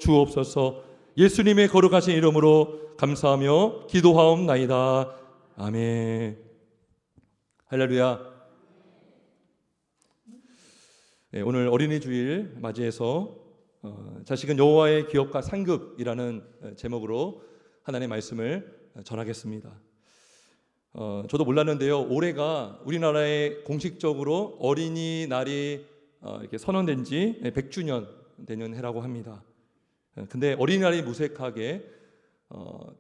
주옵소서. 예수님의 거룩하신 이름으로 감사하며 기도하옵나이다. 아멘. 할렐루야. 네, 오늘 어린이 주일 맞이해서 자식은 여호와의 기업과 상급이라는 제목으로 하나님의 말씀을 전하겠습니다. 저도 몰랐는데요, 올해가 우리나라에 공식적으로 어린이날이 이렇게 선언된 지 100주년 되는 해라고 합니다. 근데 어린이날이 무색하게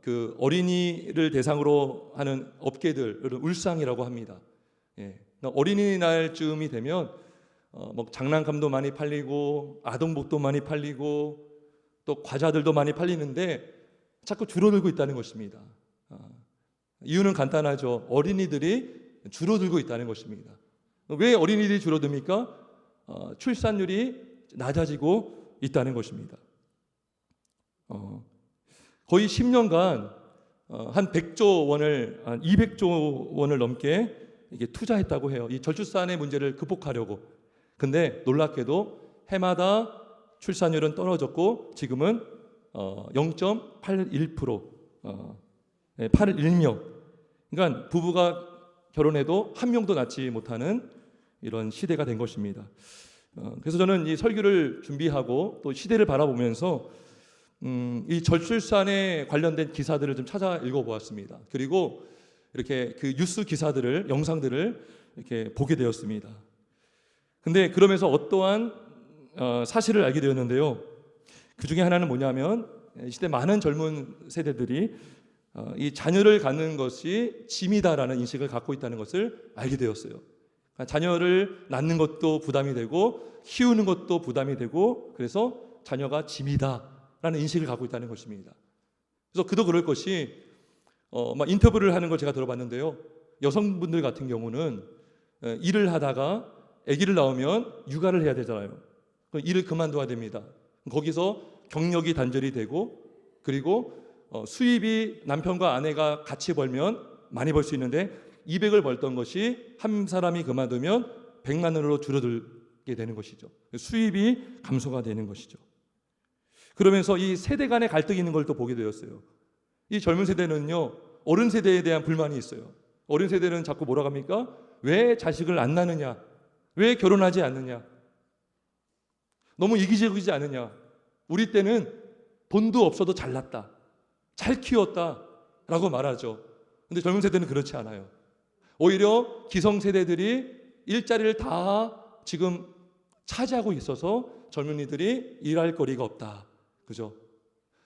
그 어린이를 대상으로 하는 업계들을 울상이라고 합니다. 어린이날쯤이 되면 뭐 장난감도 많이 팔리고 아동복도 많이 팔리고 또 과자들도 많이 팔리는데 자꾸 줄어들고 있다는 것입니다. 이유는 간단하죠. 어린이들이 줄어들고 있다는 것입니다. 왜 어린이들이 줄어듭니까? 출산율이 낮아지고 있다는 것입니다. 거의 10년간 한 100조 원을, 한 200조 원을 넘게 이게 투자했다고 해요. 이 저출산의 문제를 극복하려고. 근데 놀랍게도 해마다 출산율은 떨어졌고 지금은 0.81%, 81명. 그러니까 부부가 결혼해도 한 명도 낳지 못하는 이런 시대가 된 것입니다. 그래서 저는 이 설교를 준비하고 또 시대를 바라보면서 이 저출산에 관련된 기사들을 좀 찾아 읽어보았습니다. 그리고 이렇게 그 뉴스 기사들을, 영상들을 이렇게 보게 되었습니다. 근데 그러면서 어떠한 사실을 알게 되었는데요. 그 중에 하나는 뭐냐면 이 시대 많은 젊은 세대들이 이 자녀를 갖는 것이 짐이다라는 인식을 갖고 있다는 것을 알게 되었어요. 그러니까 자녀를 낳는 것도 부담이 되고 키우는 것도 부담이 되고 그래서 자녀가 짐이다라는 인식을 갖고 있다는 것입니다. 그래서 그도 그럴 것이 막 인터뷰를 하는 걸 제가 들어봤는데요. 여성분들 같은 경우는 일을 하다가 아기를 낳으면 육아를 해야 되잖아요. 그럼 일을 그만둬야 됩니다. 거기서 경력이 단절이 되고 그리고 수입이 남편과 아내가 같이 벌면 많이 벌 수 있는데 200을 벌던 것이 한 사람이 그만두면 100만 원으로 줄어들게 되는 것이죠. 수입이 감소가 되는 것이죠. 그러면서 이 세대 간의 갈등이 있는 걸 또 보게 되었어요. 이 젊은 세대는요, 어른 세대에 대한 불만이 있어요. 어른 세대는 자꾸 뭐라고 합니까? 왜 자식을 안 낳느냐? 왜 결혼하지 않느냐? 너무 이기적이지 않느냐? 우리 때는 돈도 없어도 잘났다, 잘 키웠다 라고 말하죠. 근데 젊은 세대는 그렇지 않아요. 오히려 기성세대들이 일자리를 다 지금 차지하고 있어서 젊은이들이 일할 거리가 없다. 그죠?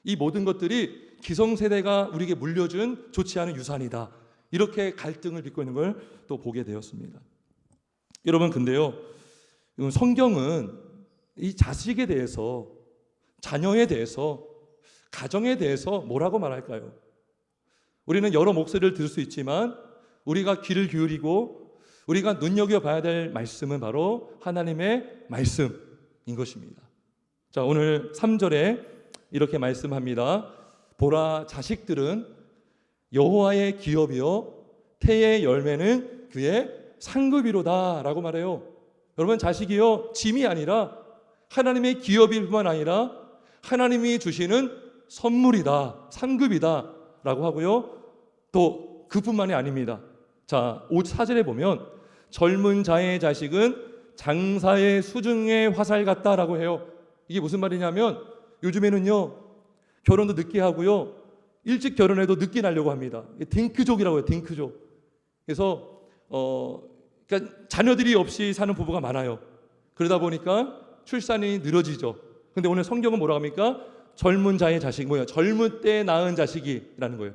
이 모든 것들이 기성세대가 우리에게 물려준 좋지 않은 유산이다. 이렇게 갈등을 빚고 있는 걸 또 보게 되었습니다. 여러분, 근데요, 성경은 이 자식에 대해서, 자녀에 대해서, 가정에 대해서 뭐라고 말할까요? 우리는 여러 목소리를 들을 수 있지만 우리가 귀를 기울이고 우리가 눈여겨봐야 될 말씀은 바로 하나님의 말씀인 것입니다. 자, 오늘 3절에 이렇게 말씀합니다. 보라, 자식들은 여호와의 기업이요 태의 열매는 그의 상급이로다 라고 말해요. 여러분, 자식이요 짐이 아니라 하나님의 기업일 뿐만 아니라 하나님이 주시는 선물이다, 상급이다 라고 하고요. 또 그뿐만이 아닙니다. 자, 4절에 보면 젊은 자의 자식은 장사의 수중의 화살 같다라고 해요. 이게 무슨 말이냐면 요즘에는요, 결혼도 늦게 하고요, 일찍 결혼해도 늦게 나려고 합니다. 딩크족이라고 해요. 딩크족. 그래서 그러니까 자녀들이 없이 사는 부부가 많아요. 그러다 보니까 출산이 늘어지죠. 근데 오늘 성경은 뭐라고 합니까? 젊은 자의 자식, 젊은 때 낳은 자식이라는 거예요.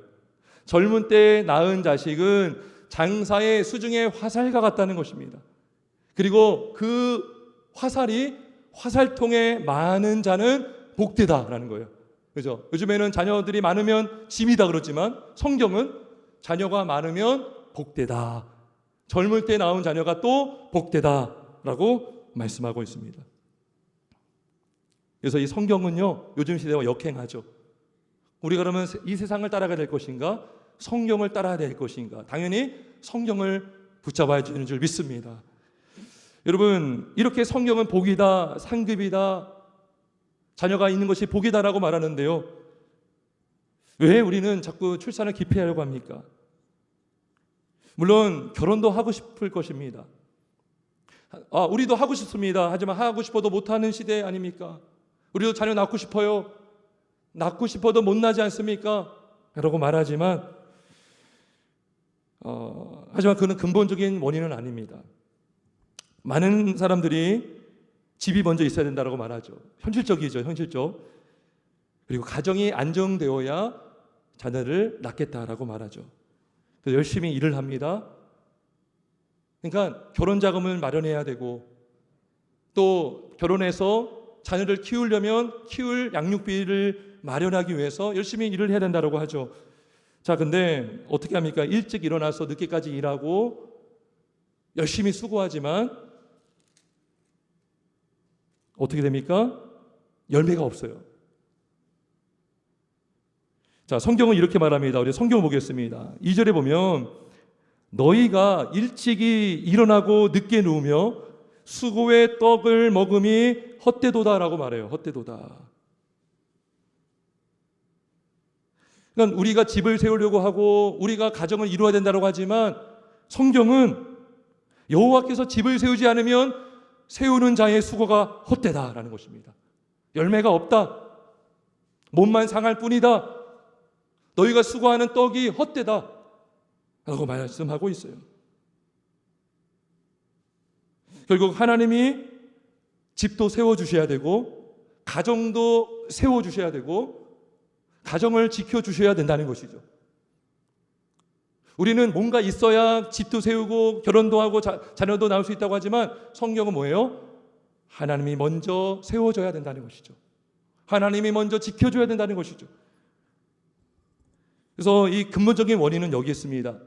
젊은 때 낳은 자식은 장사의 수중의 화살과 같다는 것입니다. 그리고 그 화살이 화살통에 많은 자는 복되다라는 거예요. 그죠? 요즘에는 자녀들이 많으면 짐이다 그러지만 성경은 자녀가 많으면 복되다. 젊을 때 낳은 자녀가 또 복되다라고 말씀하고 있습니다. 그래서 이 성경은요, 요즘 시대와 역행하죠. 우리가 그러면 이 세상을 따라가야 될 것인가? 성경을 따라야 될 것인가? 당연히 성경을 붙잡아야 되는 줄 믿습니다. 여러분, 이렇게 성경은 복이다, 상급이다, 자녀가 있는 것이 복이다라고 말하는데요. 왜 우리는 자꾸 출산을 기피하려고 합니까? 물론 결혼도 하고 싶을 것입니다. 우리도 하고 싶습니다. 하지만 하고 싶어도 못하는 시대 아닙니까? 우리도 자녀 낳고 싶어요. 낳고 싶어도 못 나지 않습니까? 라고 말하지만 하지만 그는 근본적인 원인은 아닙니다. 많은 사람들이 집이 먼저 있어야 된다고 말하죠. 현실적이죠, 현실적. 그리고 가정이 안정되어야 자녀를 낳겠다라고 말하죠. 그래서 열심히 일을 합니다. 그러니까 결혼 자금을 마련해야 되고, 또 결혼해서 자녀를 키우려면 키울 양육비를 마련하기 위해서 열심히 일을 해야 된다고 하죠. 자, 근데 어떻게 합니까? 일찍 일어나서 늦게까지 일하고 열심히 수고하지만 어떻게 됩니까? 열매가 없어요. 자, 성경은 이렇게 말합니다. 우리 성경 보겠습니다. 2절에 보면 너희가 일찍이 일어나고 늦게 누우며 수고의 떡을 먹음이 헛되도다라고 말해요. 헛되도다. 그러니까 우리가 집을 세우려고 하고 우리가 가정을 이루어야 된다고 하지만 성경은 여호와께서 집을 세우지 않으면 세우는 자의 수고가 헛되다라는 것입니다. 열매가 없다. 몸만 상할 뿐이다. 너희가 수고하는 떡이 헛되다 라고 말씀하고 있어요. 결국 하나님이 집도 세워주셔야 되고 가정도 세워주셔야 되고 가정을 지켜주셔야 된다는 것이죠. 우리는 뭔가 있어야 집도 세우고 결혼도 하고 자녀도 낳을 수 있다고 하지만 성경은 뭐예요? 하나님이 먼저 세워줘야 된다는 것이죠. 하나님이 먼저 지켜줘야 된다는 것이죠. 그래서 이 근본적인 원인은 여기 있습니다.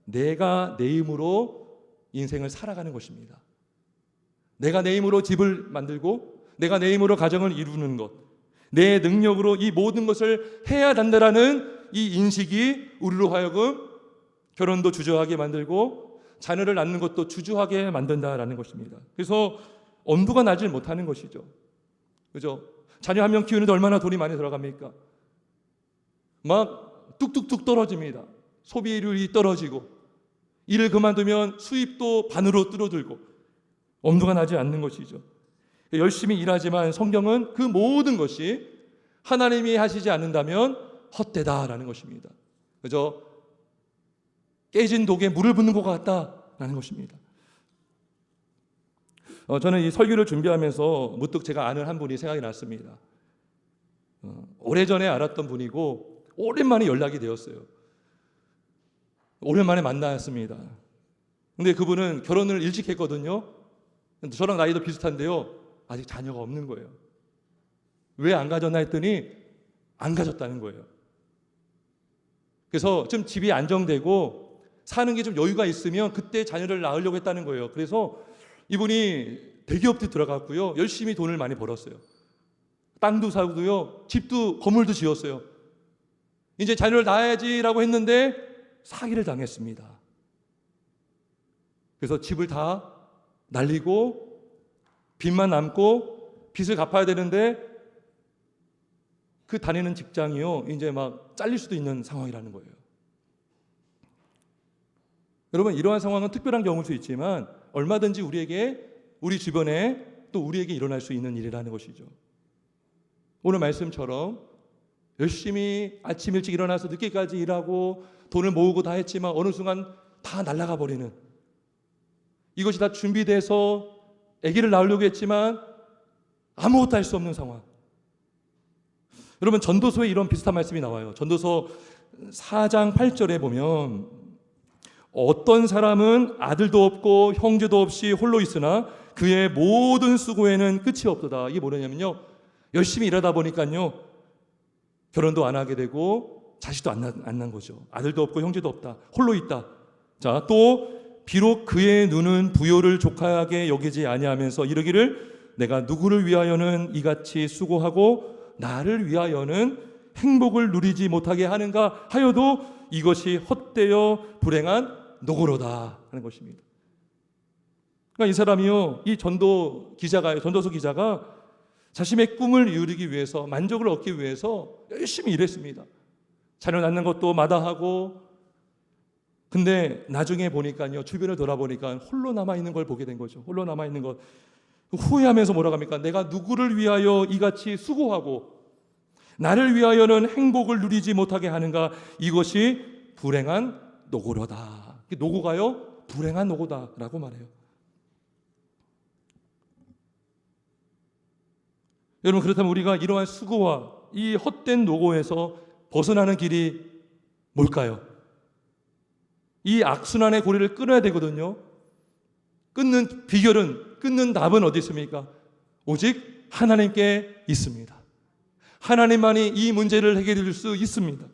내가 내 힘으로 인생을 살아가는 것입니다. 내가 내 힘으로 집을 만들고 내가 내 힘으로 가정을 이루는 것, 내 능력으로 이 모든 것을 해야 된다라는 이 인식이 우리로 하여금 결혼도 주저하게 만들고 자녀를 낳는 것도 주저하게 만든다라는 것입니다. 그래서 엄두가 나질 못하는 것이죠. 그죠? 자녀 한 명 키우는데 얼마나 돈이 많이 들어갑니까? 막 뚝뚝뚝 떨어집니다. 소비율이 떨어지고 일을 그만두면 수입도 반으로 줄어들고 엄두가 나지 않는 것이죠. 열심히 일하지만 성경은 그 모든 것이 하나님이 하시지 않는다면 헛되다라는 것입니다. 그죠? 깨진 독에 물을 붓는 것 같다라는 것입니다. 저는 이 설교를 준비하면서 문득 제가 아는 한 분이 생각이 났습니다. 오래전에 알았던 분이고 오랜만에 연락이 되었어요. 오랜만에 만났습니다. 근데 그분은 결혼을 일찍 했거든요. 저랑 나이도 비슷한데요. 아직 자녀가 없는 거예요. 왜 안 가졌나 했더니 안 가졌다는 거예요. 그래서 좀 집이 안정되고 사는 게 좀 여유가 있으면 그때 자녀를 낳으려고 했다는 거예요. 그래서 이분이 대기업도 들어갔고요. 열심히 돈을 많이 벌었어요. 땅도 사고요. 집도 건물도 지었어요. 이제 자녀를 낳아야지라고 했는데 사기를 당했습니다. 그래서 집을 다 날리고 빚만 남고 빚을 갚아야 되는데 그 다니는 직장이요. 이제 막 잘릴 수도 있는 상황이라는 거예요. 여러분, 이러한 상황은 특별한 경우일 수 있지만 얼마든지 우리 주변에 또 우리에게 일어날 수 있는 일이라는 것이죠. 오늘 말씀처럼 열심히 아침 일찍 일어나서 늦게까지 일하고 돈을 모으고 다 했지만 어느 순간 다 날아가 버리는, 이것이 다 준비돼서 아기를 낳으려고 했지만 아무것도 할 수 없는 상황. 여러분, 전도서에 이런 비슷한 말씀이 나와요. 전도서 4장 8절에 보면 어떤 사람은 아들도 없고 형제도 없이 홀로 있으나 그의 모든 수고에는 끝이 없도다. 이게 뭐냐면요, 열심히 일하다 보니까요 결혼도 안 하게 되고 자식도 안 난 거죠. 아들도 없고 형제도 없다. 홀로 있다. 자, 또 비록 그의 눈은 부요를 족하게 여기지 아니하면서 이르기를 내가 누구를 위하여는 이같이 수고하고 나를 위하여는 행복을 누리지 못하게 하는가 하여도 이것이 헛되어 불행한 노고로다 하는 것입니다. 그러니까 이 사람이요, 이 전도서 기자가 자신의 꿈을 이루기 위해서, 만족을 얻기 위해서 열심히 일했습니다. 자녀 낳는 것도 마다하고. 근데 나중에 보니까요, 주변을 돌아보니까 홀로 남아있는 걸 보게 된 거죠. 홀로 남아있는 것. 후회하면서 뭐라고 합니까? 내가 누구를 위하여 이같이 수고하고 나를 위하여는 행복을 누리지 못하게 하는가? 이것이 불행한 노고로다. 노고가요, 불행한 노고다라고 말해요. 여러분, 그렇다면 우리가 이러한 수고와 이 헛된 노고에서 벗어나는 길이 뭘까요? 이 악순환의 고리를 끊어야 되거든요. 끊는 비결은, 끊는 답은 어디 있습니까? 오직 하나님께 있습니다. 하나님만이 이 문제를 해결해 줄 수 있습니다.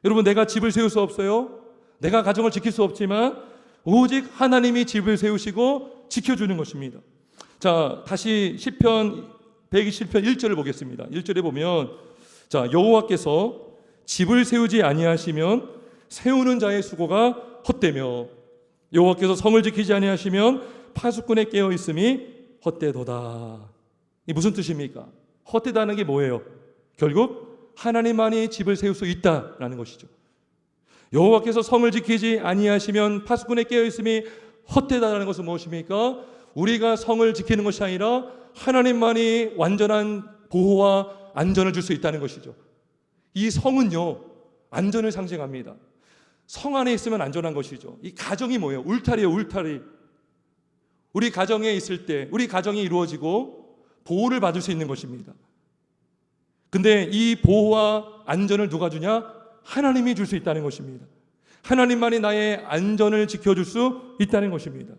여러분, 내가 집을 세울 수 없어요. 내가 가정을 지킬 수 없지만 오직 하나님이 집을 세우시고 지켜주는 것입니다. 자, 다시 시편 127편 1절을 보겠습니다. 1절에 보면, 자, 여호와께서 집을 세우지 아니하시면 세우는 자의 수고가 헛되며 여호와께서 성을 지키지 아니하시면 파수꾼의 깨어 있음이 헛되도다. 이 무슨 뜻입니까? 헛되다는 게 뭐예요? 결국 하나님만이 집을 세울 수 있다라는 것이죠. 여호와께서 성을 지키지 아니하시면 파수꾼의 깨어 있음이 헛되다라는 것은 무엇입니까? 우리가 성을 지키는 것이 아니라 하나님만이 완전한 보호와 안전을 줄 수 있다는 것이죠. 이 성은요, 안전을 상징합니다. 성 안에 있으면 안전한 것이죠. 이 가정이 뭐예요? 울타리예요, 울타리. 우리 가정에 있을 때, 우리 가정이 이루어지고 보호를 받을 수 있는 것입니다. 근데 이 보호와 안전을 누가 주냐? 하나님이 줄 수 있다는 것입니다. 하나님만이 나의 안전을 지켜줄 수 있다는 것입니다.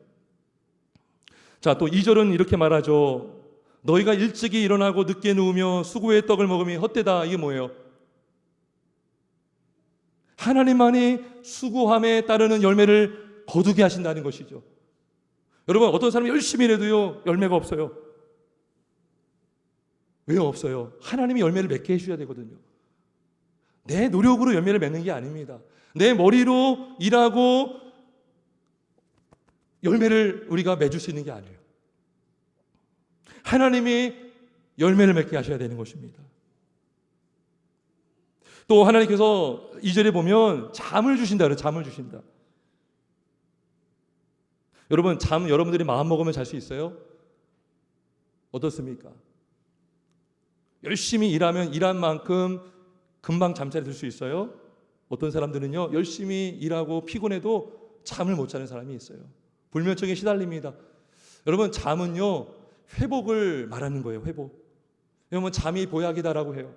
자, 또 2절은 이렇게 말하죠. 너희가 일찍이 일어나고 늦게 누우며 수고의 떡을 먹음이 헛되다. 이게 뭐예요? 하나님만이 수고함에 따르는 열매를 거두게 하신다는 것이죠. 여러분, 어떤 사람이 열심히 일해도요, 열매가 없어요. 왜 없어요? 하나님이 열매를 맺게 해주셔야 되거든요. 내 노력으로 열매를 맺는 게 아닙니다. 내 머리로 일하고 열매를 우리가 맺을 수 있는 게 아니에요. 하나님이 열매를 맺게 하셔야 되는 것입니다. 또 하나님께서 2절에 보면 잠을 주신다 그래요. 잠을 주신다. 여러분, 잠 여러분들이 마음 먹으면 잘 수 있어요? 어떻습니까? 열심히 일하면 일한 만큼 금방 잠자리 들 수 있어요? 어떤 사람들은요, 열심히 일하고 피곤해도 잠을 못 자는 사람이 있어요. 불면증에 시달립니다. 여러분, 잠은요, 회복을 말하는 거예요. 회복. 여러분, 잠이 보약이다라고 해요.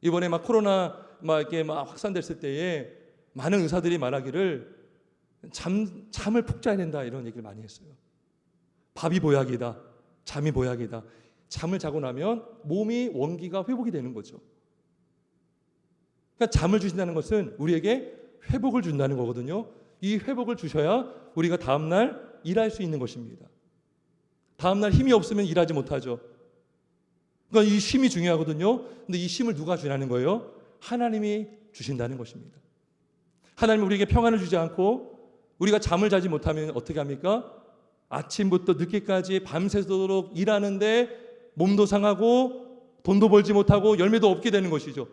이번에 막 코로나 이렇게 확산됐을 때에 많은 의사들이 말하기를 잠을 푹 자야 된다, 이런 얘기를 많이 했어요. 밥이 보약이다, 잠이 보약이다. 잠을 자고 나면 몸이 원기가 회복이 되는 거죠. 그러니까 잠을 주신다는 것은 우리에게 회복을 준다는 거거든요. 이 회복을 주셔야 우리가 다음날 일할 수 있는 것입니다. 다음날 힘이 없으면 일하지 못하죠. 그러니까 이 쉼이 중요하거든요. 근데 이 쉼을 누가 주냐는 거예요? 하나님이 주신다는 것입니다. 하나님은 우리에게 평안을 주지 않고 우리가 잠을 자지 못하면 어떻게 합니까? 아침부터 늦게까지 밤새도록 일하는데 몸도 상하고 돈도 벌지 못하고 열매도 없게 되는 것이죠.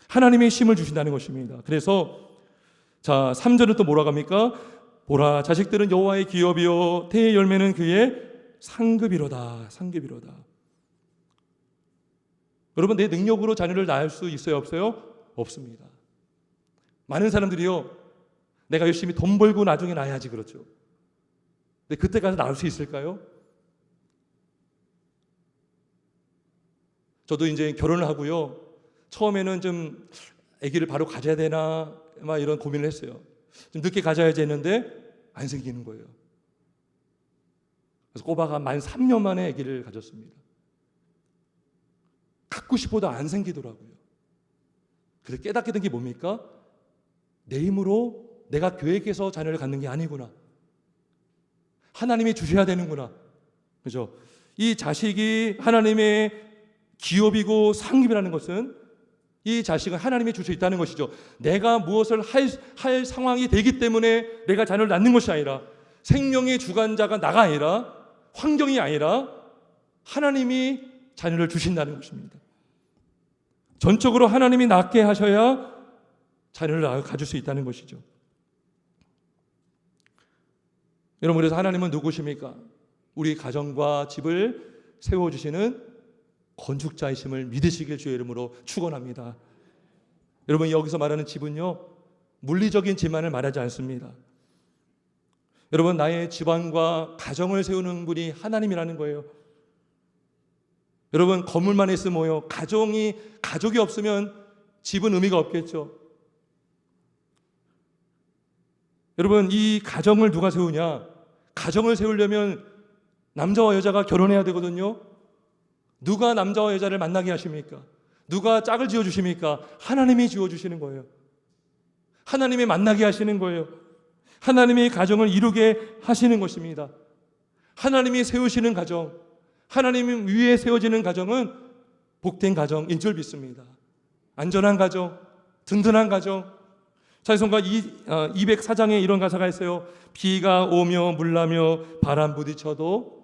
하나님의 쉼을 주신다는 것입니다. 그래서 자, 3절은 또 뭐라고 합니까? 보라, 자식들은 여호와의 기업이요 태의 열매는 그의 상급이로다. 상급이로다. 여러분, 내 능력으로 자녀를 낳을 수 있어요, 없어요? 없습니다. 많은 사람들이요, 내가 열심히 돈 벌고 나중에 낳아야지 그렇죠. 근데 그때 가서 낳을 수 있을까요? 저도 이제 결혼을 하고요, 처음에는 좀 아기를 바로 가져야 되나 막 이런 고민을 했어요. 좀 늦게 가져야지 했는데 안 생기는 거예요. 그래서 꼬바가 만 3년 만에 아기를 가졌습니다. 갖고 싶어도 안 생기더라고요. 그래서 깨닫게 된 게 뭡니까? 내 힘으로 내가 계획해서 자녀를 갖는 게 아니구나. 하나님이 주셔야 되는구나. 그죠? 이 자식이 하나님의 기업이고 상급이라는 것은 이 자식은 하나님이 줄 수 있다는 것이죠. 내가 무엇을 할 상황이 되기 때문에 내가 자녀를 낳는 것이 아니라 생명의 주관자가 나가 아니라 환경이 아니라 하나님이 자녀를 주신다는 것입니다. 전적으로 하나님이 낳게 하셔야 자녀를 가질 수 있다는 것이죠. 여러분, 그래서 하나님은 누구십니까? 우리 가정과 집을 세워주시는 건축자이심을 믿으시길 주의 이름으로 축원합니다. 여러분, 여기서 말하는 집은요, 물리적인 집만을 말하지 않습니다. 여러분, 나의 집안과 가정을 세우는 분이 하나님이라는 거예요. 여러분, 건물만 있으면 뭐예요? 가족이 없으면 집은 의미가 없겠죠. 여러분, 이 가정을 누가 세우냐? 가정을 세우려면 남자와 여자가 결혼해야 되거든요. 누가 남자와 여자를 만나게 하십니까? 누가 짝을 지어주십니까? 하나님이 지어주시는 거예요. 하나님이 만나게 하시는 거예요. 하나님이 가정을 이루게 하시는 것입니다. 하나님이 세우시는 가정, 하나님 위에 세워지는 가정은 복된 가정인 줄 믿습니다. 안전한 가정, 든든한 가정. 찬송가 204장에 이런 가사가 있어요. 비가 오며 물나며 바람 부딪혀도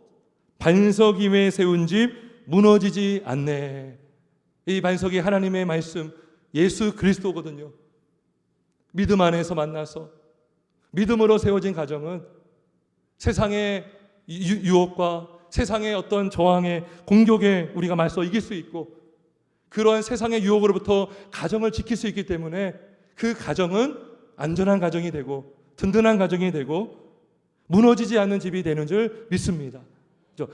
반석 위에 세운 집 무너지지 않네. 이 반석이 하나님의 말씀, 예수 그리스도거든요. 믿음 안에서 만나서 믿음으로 세워진 가정은 세상의 유혹과 세상의 어떤 저항에, 공격에 우리가 맞서 이길 수 있고, 그러한 세상의 유혹으로부터 가정을 지킬 수 있기 때문에 그 가정은 안전한 가정이 되고 든든한 가정이 되고 무너지지 않는 집이 되는 줄 믿습니다.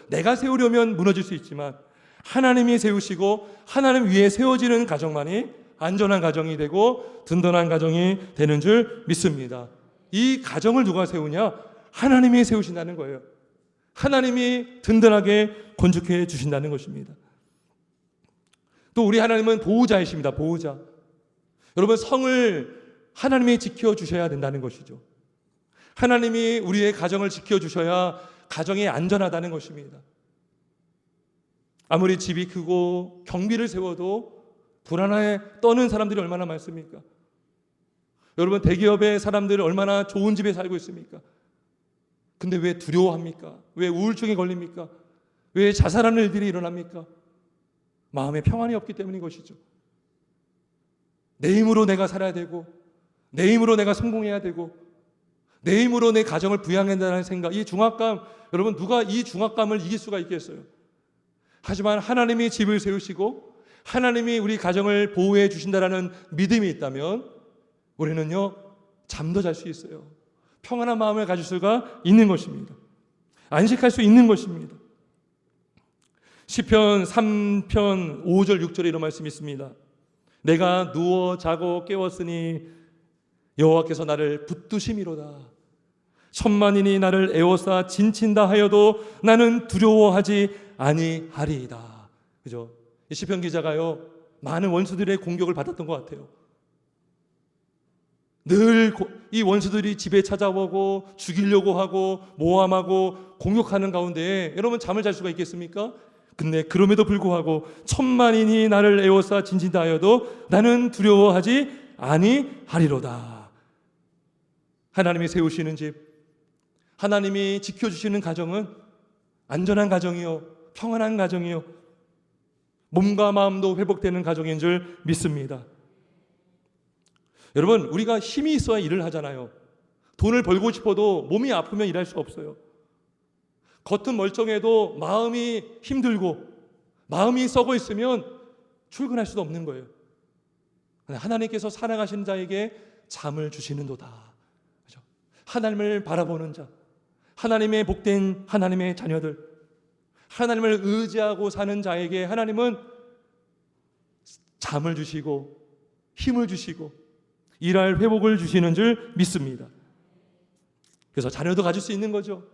내가 세우려면 무너질 수 있지만 하나님이 세우시고 하나님 위에 세워지는 가정만이 안전한 가정이 되고 든든한 가정이 되는 줄 믿습니다. 이 가정을 누가 세우냐? 하나님이 세우신다는 거예요. 하나님이 든든하게 건축해 주신다는 것입니다. 또 우리 하나님은 보호자이십니다. 보호자. 여러분, 성을 하나님이 지켜주셔야 된다는 것이죠. 하나님이 우리의 가정을 지켜주셔야 가정이 안전하다는 것입니다. 아무리 집이 크고 경비를 세워도 불안해 떠는 사람들이 얼마나 많습니까? 여러분, 대기업의 사람들은 얼마나 좋은 집에 살고 있습니까? 근데 왜 두려워합니까? 왜 우울증에 걸립니까? 왜 자살하는 일들이 일어납니까? 마음에 평안이 없기 때문인 것이죠. 내 힘으로 내가 살아야 되고, 내 힘으로 내가 성공해야 되고, 내 힘으로 내 가정을 부양한다는 생각, 이 중압감, 여러분, 누가 이 중압감을 이길 수가 있겠어요? 하지만 하나님이 집을 세우시고 하나님이 우리 가정을 보호해 주신다라는 믿음이 있다면 우리는요, 잠도 잘 수 있어요. 평안한 마음을 가질 수가 있는 것입니다. 안식할 수 있는 것입니다. 시편 3편 5절 6절에 이런 말씀이 있습니다. 내가 누워 자고 깨웠으니 여호와께서 나를 붙드심이로다. 천만인이 나를 에워싸 진친다 하여도 나는 두려워하지 아니하리이다. 그죠? 이 시편 기자가요, 많은 원수들의 공격을 받았던 것 같아요. 늘 이 원수들이 집에 찾아오고 죽이려고 하고 모함하고 공격하는 가운데 여러분, 잠을 잘 수가 있겠습니까? 근데 그럼에도 불구하고 천만인이 나를 에워싸 진친다 하여도 나는 두려워하지 아니하리로다. 하나님이 세우시는 집, 하나님이 지켜주시는 가정은 안전한 가정이요, 평안한 가정이요, 몸과 마음도 회복되는 가정인 줄 믿습니다. 여러분, 우리가 힘이 있어야 일을 하잖아요. 돈을 벌고 싶어도 몸이 아프면 일할 수 없어요. 겉은 멀쩡해도 마음이 힘들고 마음이 썩어 있으면 출근할 수도 없는 거예요. 하나님께서 사랑하시는 자에게 잠을 주시는도다. 그렇죠? 하나님을 바라보는 자, 하나님의 복된 하나님의 자녀들, 하나님을 의지하고 사는 자에게 하나님은 잠을 주시고 힘을 주시고 일할 회복을 주시는 줄 믿습니다. 그래서 자녀도 가질 수 있는 거죠.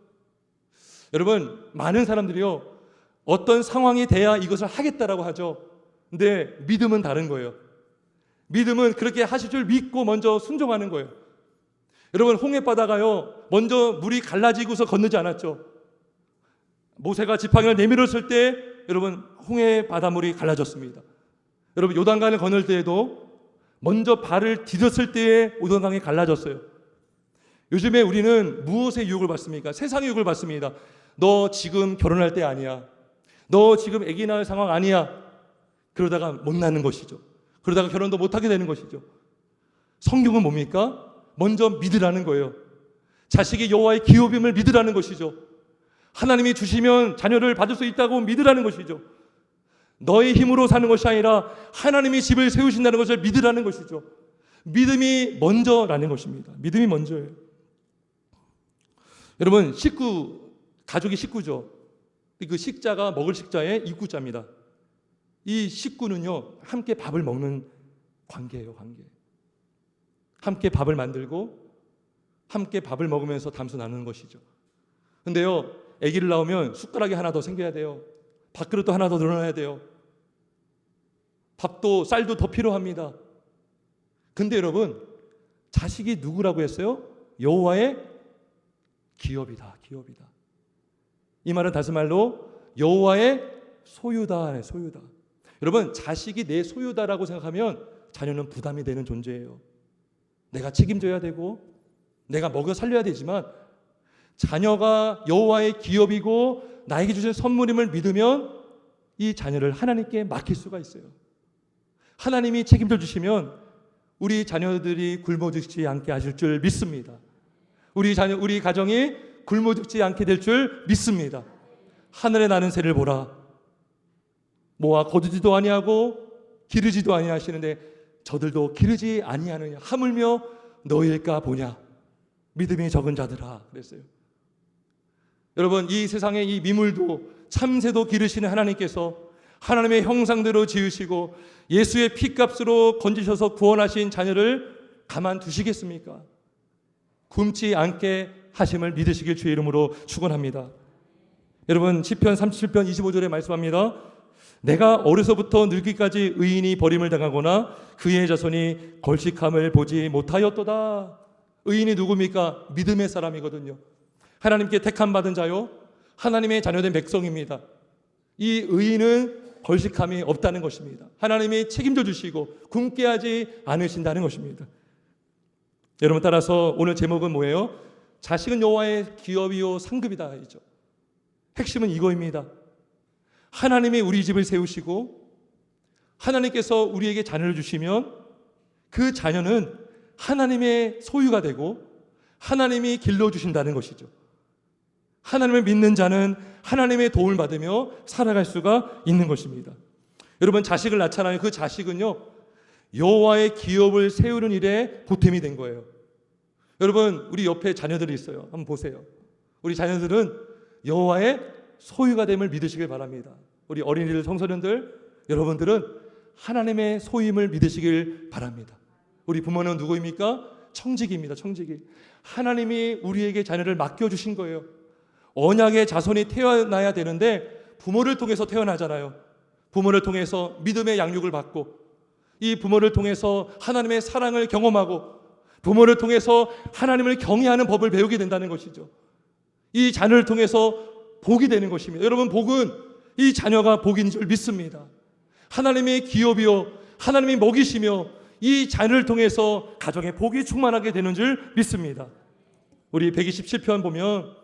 여러분, 많은 사람들이요, 어떤 상황이 돼야 이것을 하겠다라고 하죠. 근데 믿음은 다른 거예요. 믿음은 그렇게 하실 줄 믿고 먼저 순종하는 거예요. 여러분, 홍해바다가요, 먼저 물이 갈라지고서 건너지 않았죠. 모세가 지팡이를 내밀었을 때 여러분, 홍해바다물이 갈라졌습니다. 여러분, 요단강을 건널 때에도 먼저 발을 디뎠을 때에 요단강이 갈라졌어요. 요즘에 우리는 무엇의 유혹을 받습니까? 세상의 유혹을 받습니다. 너 지금 결혼할 때 아니야. 너 지금 아기 낳을 상황 아니야. 그러다가 못 낳는 것이죠. 그러다가 결혼도 못하게 되는 것이죠. 성경은 뭡니까? 먼저 믿으라는 거예요. 자식이 여호와의 기업임을 믿으라는 것이죠. 하나님이 주시면 자녀를 받을 수 있다고 믿으라는 것이죠. 너의 힘으로 사는 것이 아니라 하나님이 집을 세우신다는 것을 믿으라는 것이죠. 믿음이 먼저라는 것입니다. 믿음이 먼저예요. 여러분, 가족이 식구죠. 그 식자가 먹을 식자의 입구자입니다. 이 식구는요, 함께 밥을 먹는 관계예요, 관계. 함께 밥을 만들고 함께 밥을 먹으면서 담소 나누는 것이죠. 근데요, 아기를 낳으면 숟가락이 하나 더 생겨야 돼요. 밥그릇도 하나 더 늘어나야 돼요. 밥도 쌀도 더 필요합니다. 근데 여러분, 자식이 누구라고 했어요? 여호와의 기업이다, 기업이다. 이 말은 다시 말로 여호와의 소유다, 소유다. 여러분, 자식이 내 소유다라고 생각하면 자녀는 부담이 되는 존재예요. 내가 책임져야 되고 내가 먹여 살려야 되지만, 자녀가 여호와의 기업이고 나에게 주신 선물임을 믿으면 이 자녀를 하나님께 맡길 수가 있어요. 하나님이 책임져 주시면 우리 자녀들이 굶어 죽지 않게 하실 줄 믿습니다. 우리 가정이 굶어 죽지 않게 될 줄 믿습니다. 하늘에 나는 새를 보라. 모아 거두지도 아니하고 기르지도 아니하시는데 저들도 기르지 아니하느냐. 하물며 너희일까 보냐. 믿음이 적은 자들아, 그랬어요. 여러분, 이 세상의 이 미물도 참새도 기르시는 하나님께서 하나님의 형상대로 지으시고 예수의 피값으로 건지셔서 구원하신 자녀를 가만두시겠습니까? 굶지 않게 하심을 믿으시길 주의 이름으로 축원합니다. 여러분, 시편 37편 25절에 말씀합니다. 내가 어려서부터 늙기까지 의인이 버림을 당하거나 그의 자손이 걸식함을 보지 못하였도다. 의인이 누굽니까? 믿음의 사람이거든요. 하나님께 택함 받은 자요, 하나님의 자녀된 백성입니다. 이 의인은 걸식함이 없다는 것입니다. 하나님이 책임져 주시고 굶게 하지 않으신다는 것입니다. 여러분, 따라서 오늘 제목은 뭐예요? 자식은 여호와의 기업이요 상급이다, 이죠. 핵심은 이거입니다. 하나님이 우리 집을 세우시고 하나님께서 우리에게 자녀를 주시면 그 자녀는 하나님의 소유가 되고 하나님이 길러주신다는 것이죠. 하나님을 믿는 자는 하나님의 도움을 받으며 살아갈 수가 있는 것입니다. 여러분, 자식을 낳잖아요. 그 자식은요, 여호와의 기업을 세우는 일에 보탬이 된 거예요. 여러분, 우리 옆에 자녀들이 있어요. 한번 보세요. 우리 자녀들은 여호와의 소유가 됨을 믿으시길 바랍니다. 우리 어린이들, 청소년들, 여러분들은 하나님의 소유임을 믿으시길 바랍니다. 우리 부모는 누구입니까? 청지기입니다. 청지기. 하나님이 우리에게 자녀를 맡겨주신 거예요. 언약의 자손이 태어나야 되는데 부모를 통해서 태어나잖아요. 부모를 통해서 믿음의 양육을 받고, 이 부모를 통해서 하나님의 사랑을 경험하고, 부모를 통해서 하나님을 경외하는 법을 배우게 된다는 것이죠. 이 자녀를 통해서 복이 되는 것입니다. 여러분, 복은 이 자녀가 복인 줄 믿습니다. 하나님의 기업이요, 하나님이 먹이시며 이 자녀를 통해서 가정의 복이 충만하게 되는 줄 믿습니다. 우리 127편 보면,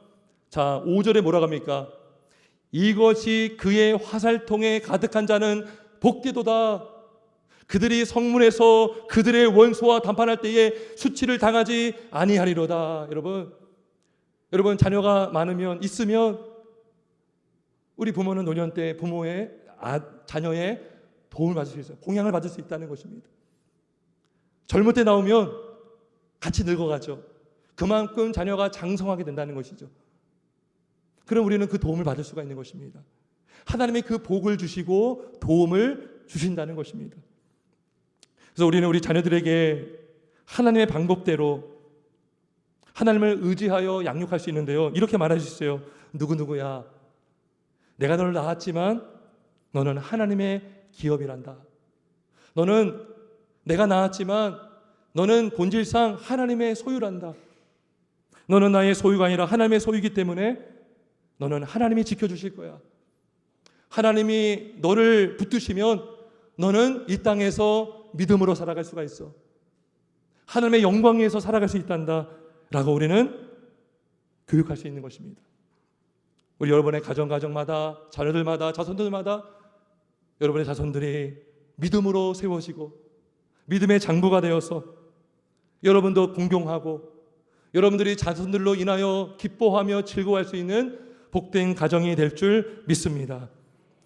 자, 5절에 뭐라고 합니까? 이것이 그의 화살통에 가득한 자는 복되도다. 그들이 성문에서 그들의 원수와 담판할 때에 수치를 당하지 아니하리로다. 여러분, 자녀가 있으면 우리 부모는 노년 때 부모의 자녀의 도움을 받을 수 있어요. 공양을 받을 수 있다는 것입니다. 젊을 때 나오면 같이 늙어가죠. 그만큼 자녀가 장성하게 된다는 것이죠. 그럼 우리는 그 도움을 받을 수가 있는 것입니다. 하나님의 그 복을 주시고 도움을 주신다는 것입니다. 그래서 우리는 우리 자녀들에게 하나님의 방법대로 하나님을 의지하여 양육할 수 있는데요, 이렇게 말할 수 있어요. 누구누구야, 내가 너를 낳았지만 너는 하나님의 기업이란다. 내가 낳았지만 너는 본질상 하나님의 소유란다. 너는 나의 소유가 아니라 하나님의 소유이기 때문에 너는 하나님이 지켜주실 거야. 하나님이 너를 붙드시면 너는 이 땅에서 믿음으로 살아갈 수가 있어. 하나님의 영광 위에서 살아갈 수 있단다 라고 우리는 교육할 수 있는 것입니다. 우리 여러분의 가정마다, 자녀들마다, 자손들마다 여러분의 자손들이 믿음으로 세워지고 믿음의 장부가 되어서 여러분도 공경하고 여러분들이 자손들로 인하여 기뻐하며 즐거워할 수 있는 복된 가정이 될 줄 믿습니다.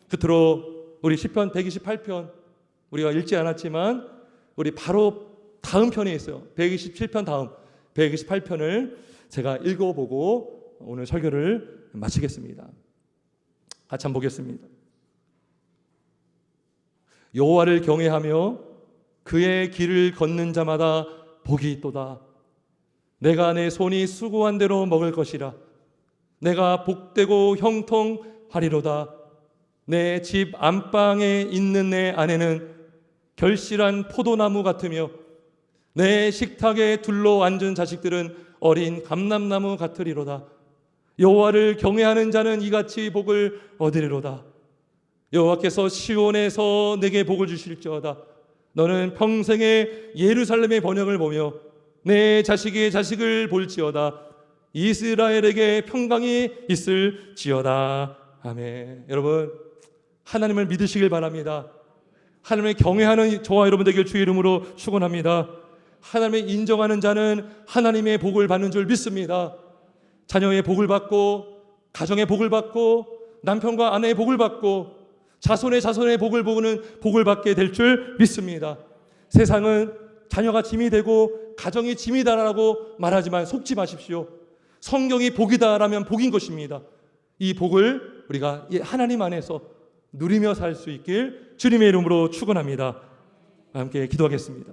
끝으로 우리 시편 128편, 우리가 읽지 않았지만 우리 바로 다음 편에 있어요. 127편 다음 128편을 제가 읽어보고 오늘 설교를 마치겠습니다. 같이 한번 보겠습니다. 여호와를 경외하며 그의 길을 걷는 자마다 복이 있도다. 내가 내 손이 수고한 대로 먹을 것이라. 내가 복되고 형통하리로다. 내 집 안방에 있는 내 아내는 결실한 포도나무 같으며 내 식탁에 둘러 앉은 자식들은 어린 감람나무 같으리로다. 여호와를 경외하는 자는 이같이 복을 얻으리로다. 여호와께서 시온에서 내게 복을 주실지어다. 너는 평생에 예루살렘의 번영을 보며 내 자식의 자식을 볼지어다. 이스라엘에게 평강이 있을지어다. 아멘. 여러분, 하나님을 믿으시길 바랍니다. 하나님을 경외하는 저와 여러분 되길 주의 이름으로 축원합니다. 하나님을 인정하는 자는 하나님의 복을 받는 줄 믿습니다. 자녀의 복을 받고, 가정의 복을 받고, 남편과 아내의 복을 받고, 자손의 복을 보는 복을 받게 될 줄 믿습니다. 세상은 자녀가 짐이 되고 가정이 짐이다라고 말하지만 속지 마십시오. 성경이 복이다라면 복인 것입니다. 이 복을 우리가 하나님 안에서 누리며 살 수 있길 주님의 이름으로 축원합니다. 함께 기도하겠습니다.